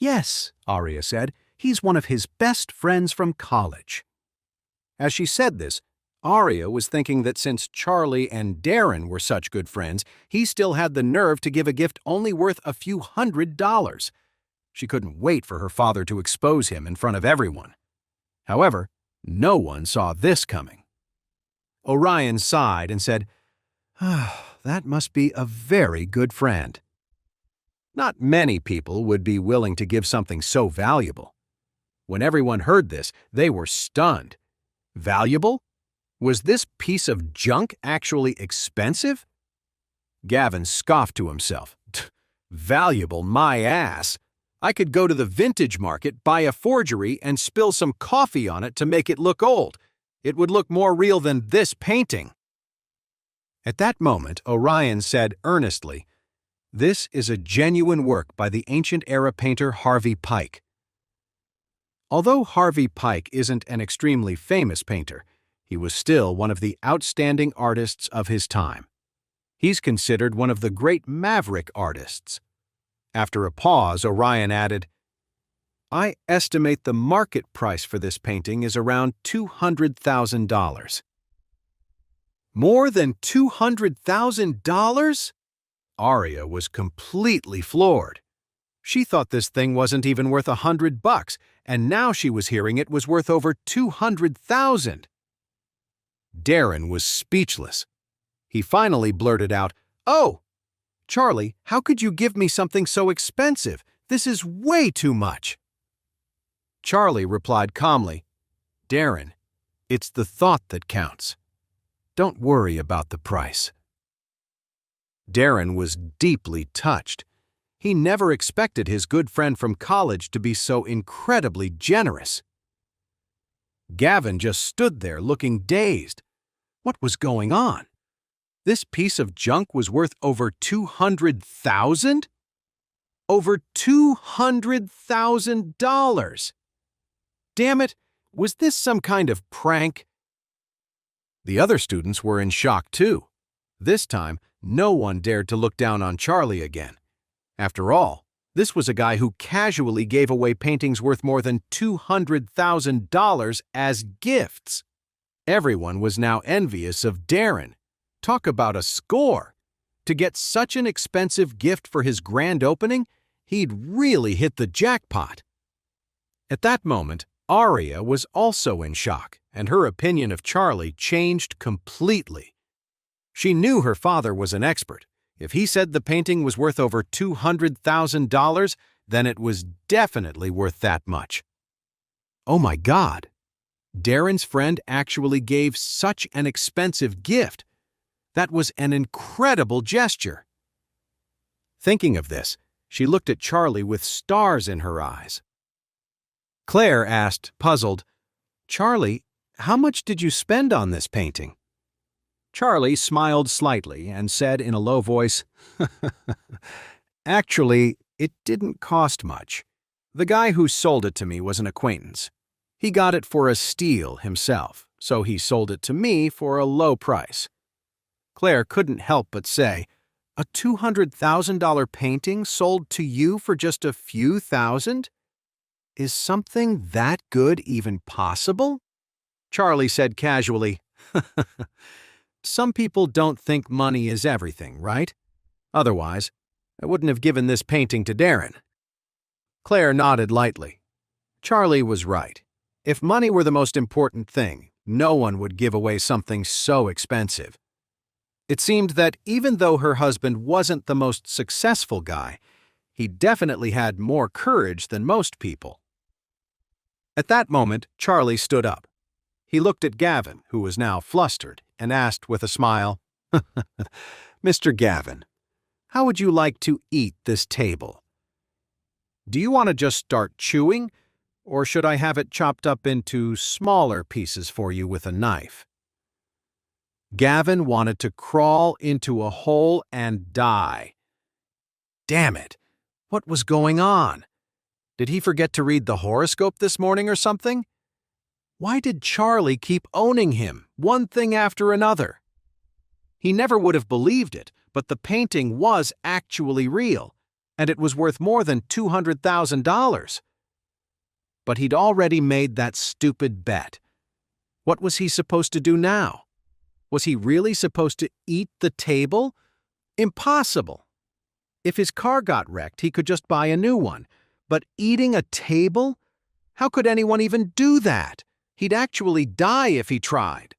Yes, Aria said. He's one of his best friends from college. As she said this, Aria was thinking that since Charlie and Darren were such good friends, he still had the nerve to give a gift only worth a few $100s. She couldn't wait for her father to expose him in front of everyone. However, no one saw this coming. Orion sighed and said, that must be a very good friend. Not many people would be willing to give something so valuable. When everyone heard this, they were stunned. Valuable? Was this piece of junk actually expensive? Gavin scoffed to himself. Valuable, my ass. I could go to the vintage market, buy a forgery, and spill some coffee on it to make it look old. It would look more real than this painting. At that moment, Orion said earnestly, "This is a genuine work by the ancient-era painter Harvey Pike." Although Harvey Pike isn't an extremely famous painter, he was still one of the outstanding artists of his time. He's considered one of the great maverick artists. After a pause, Orion added, "I estimate the market price for this painting is around $200,000. More than $200,000? Aria was completely floored. She thought this thing wasn't even worth $100, and now she was hearing it was worth over $200,000. Darren was speechless. He finally blurted out, "Oh, Charlie, how could you give me something so expensive? This is way too much." Charlie replied calmly, "Darren, it's the thought that counts. Don't worry about the price." Darren was deeply touched. He never expected his good friend from college to be so incredibly generous. Gavin just stood there looking dazed. What was going on? This piece of junk was worth over $200,000? Over $200,000! Damn it, was this some kind of prank? The other students were in shock too. This time, no one dared to look down on Charlie again. After all, this was a guy who casually gave away paintings worth more than $200,000 as gifts. Everyone was now envious of Darren. Talk about a score! To get such an expensive gift for his grand opening, he'd really hit the jackpot. At that moment, Aria was also in shock, and her opinion of Charlie changed completely. She knew her father was an expert. If he said the painting was worth over $200,000, then it was definitely worth that much. Oh my God! Darren's friend actually gave such an expensive gift. That was an incredible gesture. Thinking of this, she looked at Charlie with stars in her eyes. Claire asked, puzzled, "Charlie, how much did you spend on this painting?" Charlie smiled slightly and said in a low voice, "Actually, it didn't cost much. The guy who sold it to me was an acquaintance. He got it for a steal himself, so he sold it to me for a low price." Claire couldn't help but say, "A $200,000 painting sold to you for just a few thousand? Is something that good even possible?" Charlie said casually, "Some people don't think money is everything, right? Otherwise, I wouldn't have given this painting to Darren." Claire nodded lightly. Charlie was right. If money were the most important thing, no one would give away something so expensive. It seemed that even though her husband wasn't the most successful guy, he definitely had more courage than most people. At that moment, Charlie stood up. He looked at Gavin, who was now flustered, and asked with a smile, "Mr. Gavin, how would you like to eat this table? Do you want to just start chewing, or should I have it chopped up into smaller pieces for you with a knife?" Gavin wanted to crawl into a hole and die. Damn it! What was going on? Did he forget to read the horoscope this morning or something? Why did Charlie keep owning him, one thing after another? He never would have believed it, but the painting was actually real, and it was worth more than $200,000. But he'd already made that stupid bet. What was he supposed to do now? Was he really supposed to eat the table? Impossible. If his car got wrecked, he could just buy a new one. But eating a table? How could anyone even do that? He'd actually die if he tried.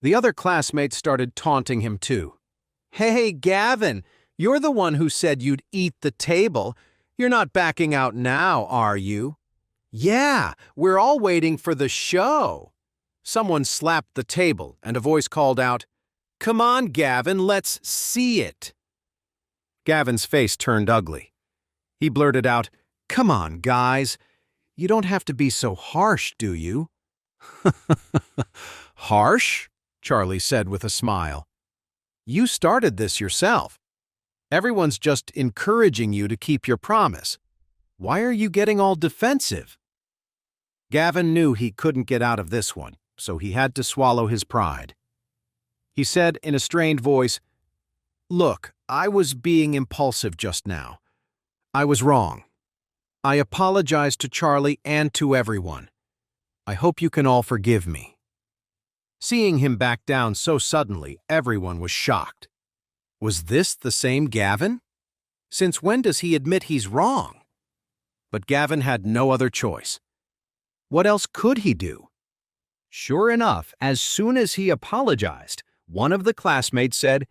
The other classmates started taunting him too. "Hey, Gavin, you're the one who said you'd eat the table. You're not backing out now, are you?" "Yeah, we're all waiting for the show." Someone slapped the table, and a voice called out, "Come on, Gavin, let's see it." Gavin's face turned ugly. He blurted out, "Come on, guys. You don't have to be so harsh, do you?" "Harsh?" Charlie said with a smile. "You started this yourself. Everyone's just encouraging you to keep your promise. Why are you getting all defensive?" Gavin knew he couldn't get out of this one, so he had to swallow his pride. He said in a strained voice, "Look, I was being impulsive just now. I was wrong. I apologize to Charlie and to everyone. I hope you can all forgive me." Seeing him back down so suddenly, everyone was shocked. Was this the same Gavin? Since when does he admit he's wrong? But Gavin had no other choice. What else could he do? Sure enough, as soon as he apologized, one of the classmates said,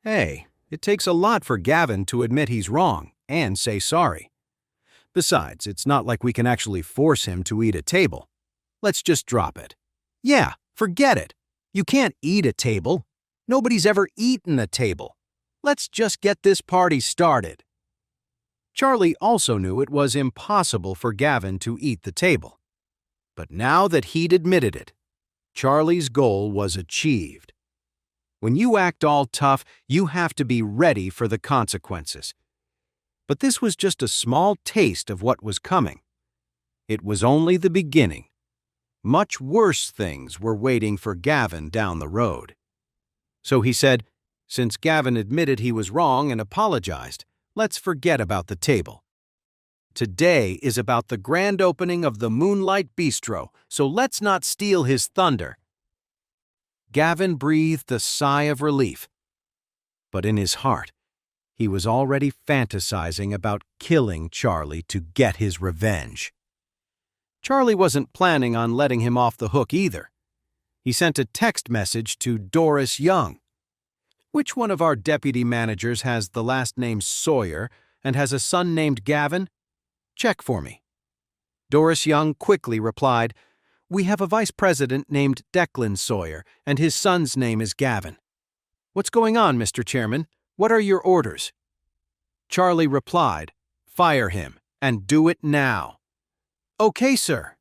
"Hey, it takes a lot for Gavin to admit he's wrong and say sorry. Besides, it's not like we can actually force him to eat a table. Let's just drop it." "Yeah, forget it. You can't eat a table. Nobody's ever eaten a table. Let's just get this party started." Charlie also knew it was impossible for Gavin to eat the table. But now that he'd admitted it, Charlie's goal was achieved. When you act all tough, you have to be ready for the consequences. But this was just a small taste of what was coming. It was only the beginning. Much worse things were waiting for Gavin down the road. So he said, since Gavin admitted he was wrong and apologized, let's forget about the table. Today is about the grand opening of the Moonlight Bistro, so let's not steal his thunder. Gavin breathed a sigh of relief. But in his heart, he was already fantasizing about killing Charlie to get his revenge. Charlie wasn't planning on letting him off the hook either. He sent a text message to Doris Young. "Which one of our deputy managers has the last name Sawyer and has a son named Gavin? Check for me." Doris Young quickly replied, "We have a vice president named Declan Sawyer, and his son's name is Gavin." "What's going on, Mr. Chairman? What are your orders?" Charlie replied, "Fire him, and do it now." "Okay, sir."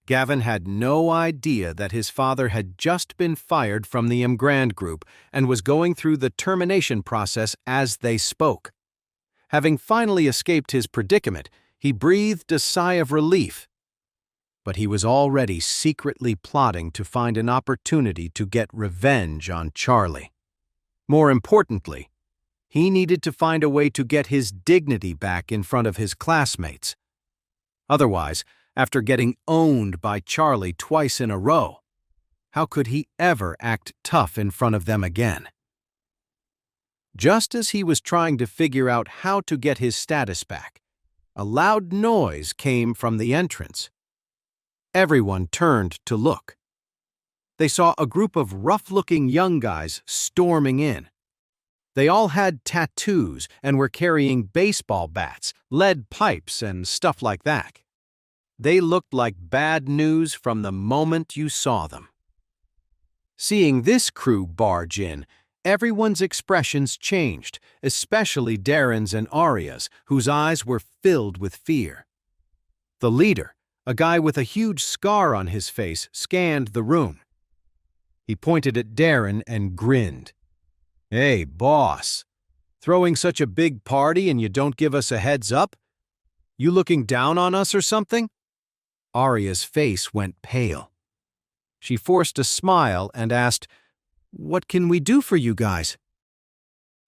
Gavin had no idea that his father had just been fired from the Grand Group and was going through the termination process as they spoke. Having finally escaped his predicament, he breathed a sigh of relief. But he was already secretly plotting to find an opportunity to get revenge on Charlie. More importantly, he needed to find a way to get his dignity back in front of his classmates. Otherwise, after getting owned by Charlie twice in a row, how could he ever act tough in front of them again? Just as he was trying to figure out how to get his status back, a loud noise came from the entrance. Everyone turned to look. They saw a group of rough-looking young guys storming in. They all had tattoos and were carrying baseball bats, lead pipes, and stuff like that. They looked like bad news from the moment you saw them. Seeing this crew barge in, everyone's expressions changed, especially Darren's and Arya's, whose eyes were filled with fear. The leader, a guy with a huge scar on his face, scanned the room. He pointed at Darren and grinned. "Hey, boss, throwing such a big party and you don't give us a heads up? You looking down on us or something?" Arya's face went pale. She forced a smile and asked, "What can we do for you guys?"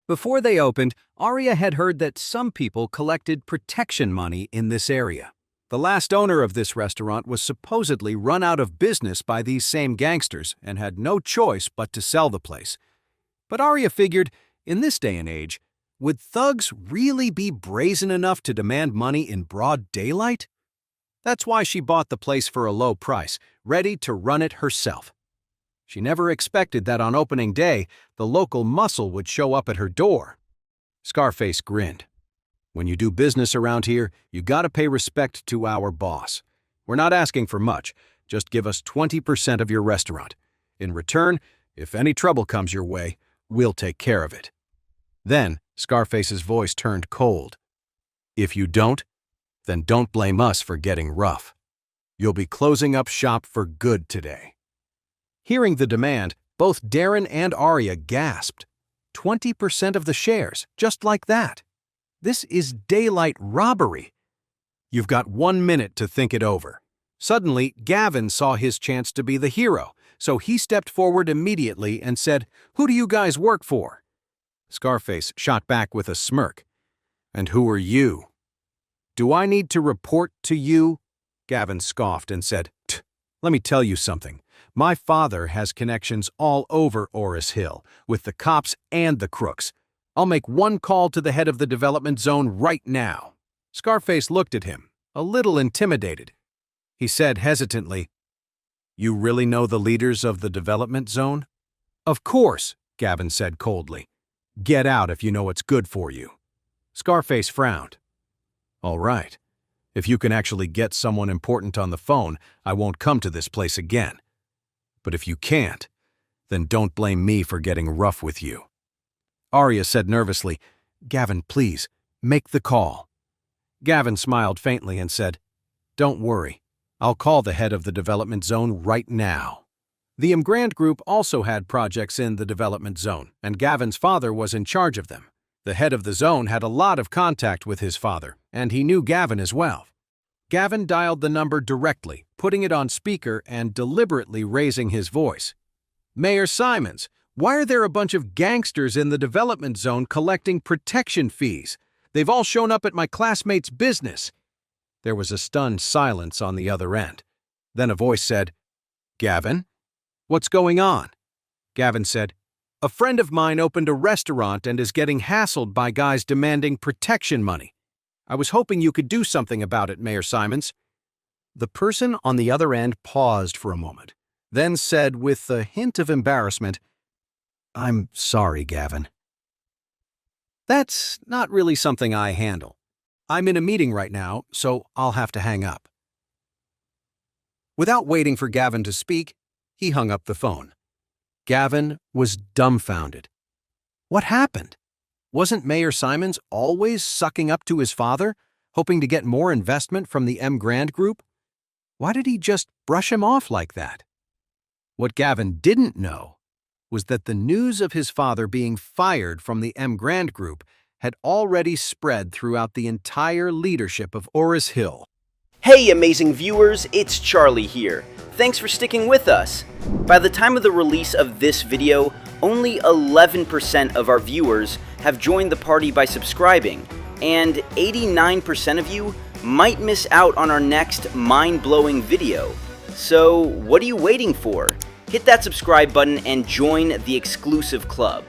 Before they opened, Arya had heard that some people collected protection money in this area. The last owner of this restaurant was supposedly run out of business by these same gangsters and had no choice but to sell the place. But Arya figured, in this day and age, would thugs really be brazen enough to demand money in broad daylight? That's why she bought the place for a low price, ready to run it herself. She never expected that on opening day, the local muscle would show up at her door. Scarface grinned. When you do business around here, you gotta pay respect to our boss. We're not asking for much, just give us 20% of your restaurant. In return, if any trouble comes your way, we'll take care of it. Then, Scarface's voice turned cold. If you don't, then don't blame us for getting rough. You'll be closing up shop for good today. Hearing the demand, both Darren and Arya gasped. 20% of the shares, just like that. This is daylight robbery. You've got 1 minute to think it over. Suddenly, Gavin saw his chance to be the hero, so he stepped forward immediately and said, "Who do you guys work for?" Scarface shot back with a smirk. "And who are you?" "Do I need to report to you?" Gavin scoffed and said, "Let me tell you something. My father has connections all over Orus Hill, with the cops and the crooks. I'll make one call to the head of the development zone right now." Scarface looked at him, a little intimidated. He said hesitantly, "You really know the leaders of the development zone?" "Of course," Gavin said coldly. "Get out if you know what's good for you." Scarface frowned. "All right. If you can actually get someone important on the phone, I won't come to this place again. But if you can't, then don't blame me for getting rough with you." Arya said nervously, "Gavin, please, make the call." Gavin smiled faintly and said, "Don't worry. I'll call the head of the development zone right now." The Grand Group also had projects in the development zone, and Gavin's father was in charge of them. The head of the zone had a lot of contact with his father, and he knew Gavin as well. Gavin dialed the number directly, putting it on speaker and deliberately raising his voice. "Mayor Simons, why are there a bunch of gangsters in the development zone collecting protection fees? They've all shown up at my classmate's business." There was a stunned silence on the other end. Then a voice said, "Gavin? What's going on?" Gavin said, "A friend of mine opened a restaurant and is getting hassled by guys demanding protection money. I was hoping you could do something about it, Mayor Simons." The person on the other end paused for a moment, then said with a hint of embarrassment, "I'm sorry, Gavin. That's not really something I handle. I'm in a meeting right now, so I'll have to hang up." Without waiting for Gavin to speak, he hung up the phone. Gavin was dumbfounded. What happened? Wasn't Mayor Simons always sucking up to his father, hoping to get more investment from the Grand Group? Why did he just brush him off like that? What Gavin didn't know was that the news of his father being fired from the Grand Group had already spread throughout the entire leadership of Orus Hill. Hey amazing viewers, it's Charlie here. Thanks for sticking with us. By the time of the release of this video, only 11% of our viewers have joined the party by subscribing, and 89% of you might miss out on our next mind-blowing video. So what are you waiting for? Hit that subscribe button and join the exclusive club.